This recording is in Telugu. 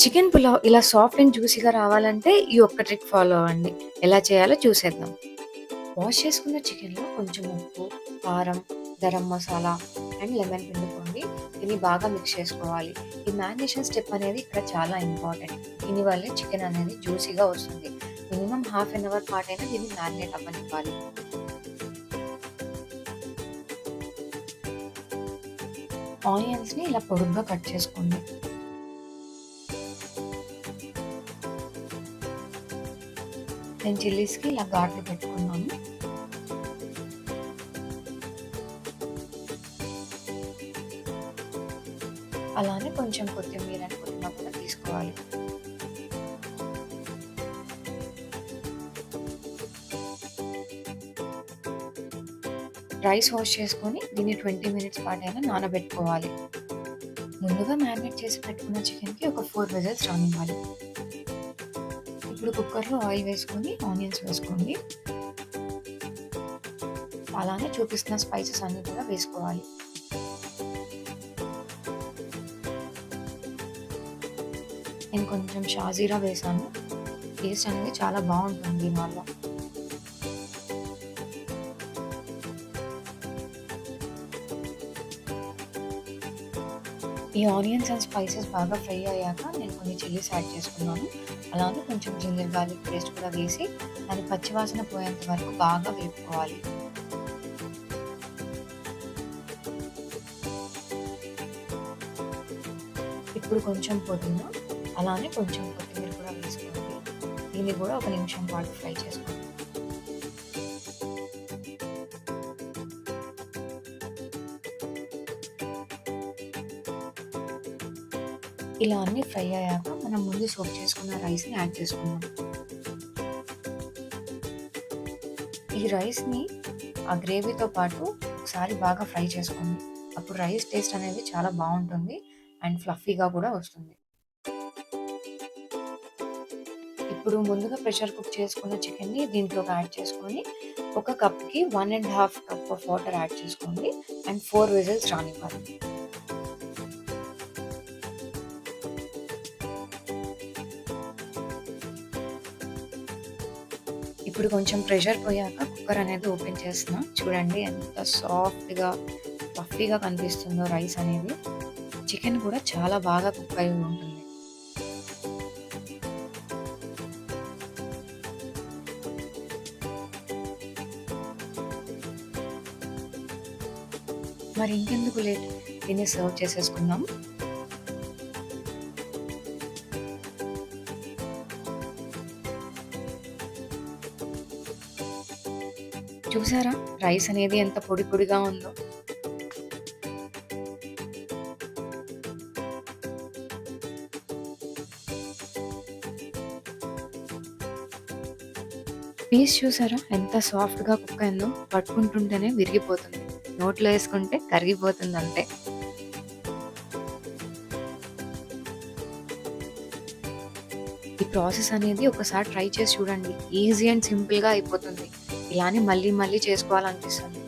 చికెన్ పులావ్ ఇలా సాఫ్ట్ అండ్ జ్యూసీగా రావాలంటే ఈ ఒక్క ట్రిక్ ఫాలో అవ్వండి. ఎలా చేయాలో చూసేద్దాం. వాష్ చేసుకున్న చికెన్‌లో కొంచెం ఉప్పు, కారం, గరం మసాలా అండ్ లెమన్ పిండుకోండి. దీన్ని బాగా మిక్స్ చేసుకోవాలి. ఈ మ్యారినేషన్ స్టెప్ అనేది ఇక్కడ చాలా ఇంపార్టెంట్. దీనివల్లే చికెన్ అనేది జ్యూసీగా వస్తుంది. మినిమమ్ హాఫ్ అన్ అవర్ పాటైనా దీన్ని మ్యారినేట్ అవ్వనివ్వాలి. ఆనియన్స్‌ని ఇలా పొడుగ్గా కట్ చేసుకోండి. నేను చిల్లీస్‌కి ఇలా ఘాట్లు పెట్టుకున్నాను. అలానే కొంచెం కొత్తిమీర అండ్ పుదీనా కూడా తీసుకోవాలి. రైస్ వాష్ చేసుకొని దీన్ని 20 మినిట్స్ పాటైనా నానబెట్టుకోవాలి. ముందుగా మ్యారినేట్ చేసి పెట్టుకున్న చికెన్‌కి ఒక 4 విజిల్స్ రానివ్వాలి. ఇప్పుడు కుక్కర్‌లో ఆయిల్ వేసుకొని ఆనియన్స్ వేసుకోండి. అలానే చూపిస్తున్న స్పైసెస్ అన్నీ కూడా వేసుకోవాలి. నేను కొంచెం షాజీరా వేసాను. టేస్ట్ అనేది చాలా బావుంటుంది దీనివల్ల. ఈ ఆనియన్స్ అండ్ స్పైసెస్ బాగా ఫ్రై అయ్యాక నేను కొన్ని చిల్లీస్ యాడ్ చేసుకున్నాను. అలానే కొంచెం జింజర్ గార్లిక్ పేస్ట్ కూడా వేసి దాని పచ్చివాసన పోయేంత వరకు బాగా వేపుకోవాలి. ఇప్పుడు కొంచెం పుదీనా, అలానే కొంచెం కొత్తిమీర కూడా వేసుకోండి. దీన్ని కూడా ఒక నిమిషం పాటు ఫ్రై చేసుకోండి. ఇలా అన్నీ ఫ్రై అయ్యాక మనం ముందు సోక్ చేసుకున్న రైస్‌ని యాడ్ చేసుకుందాం. ఈ రైస్‌ని ఆ గ్రేవీతో పాటు ఒకసారి బాగా ఫ్రై చేసుకోండి. అప్పుడు రైస్ టేస్ట్ అనేది చాలా బావుంటుంది అండ్ ఫ్లఫీగా కూడా వస్తుంది. ఇప్పుడు ముందుగా ప్రెషర్ కుక్ చేసుకున్న చికెన్‌ని దీంట్లోకి యాడ్ చేసుకొని ఒక కప్‌కి 1 ½ కప్ ఆఫ్ వాటర్ యాడ్ చేసుకోండి అండ్ 4 విజిల్స్ రానివ్వాలి. ఇప్పుడు కొంచెం ప్రెషర్ పోయాక కుక్కర్ అనేది ఓపెన్ చేస్తున్నా. చూడండి ఎంత సాఫ్ట్‌గా, పఫీగా కనిపిస్తుందో రైస్ అనేది. చికెన్ కూడా చాలా బాగా కుక్ అయి ఉంటుంది. మరి ఇంకెందుకు లేట్, దీన్ని సర్వ్ చేసేసుకుందాం. చూసారా రైస్ అనేది ఎంత పొడి పొడిగా ఉందో. పీస్ చూసారా ఎంత సాఫ్ట్‌గా కుక్ అయిందో. పట్టుకుంటుంటేనే విరిగిపోతుంది. నోట్లో ఏసుకుంటే కరిగిపోతుంది అంతే. ఈ ప్రాసెస్ అనేది ఒకసారి ట్రై చేసి చూడండి. ఈజీ అండ్ సింపుల్‌గా అయిపోతుంది. ఇలానే మళ్ళీ మళ్ళీ చేసుకోవాలనిపిస్తుంది.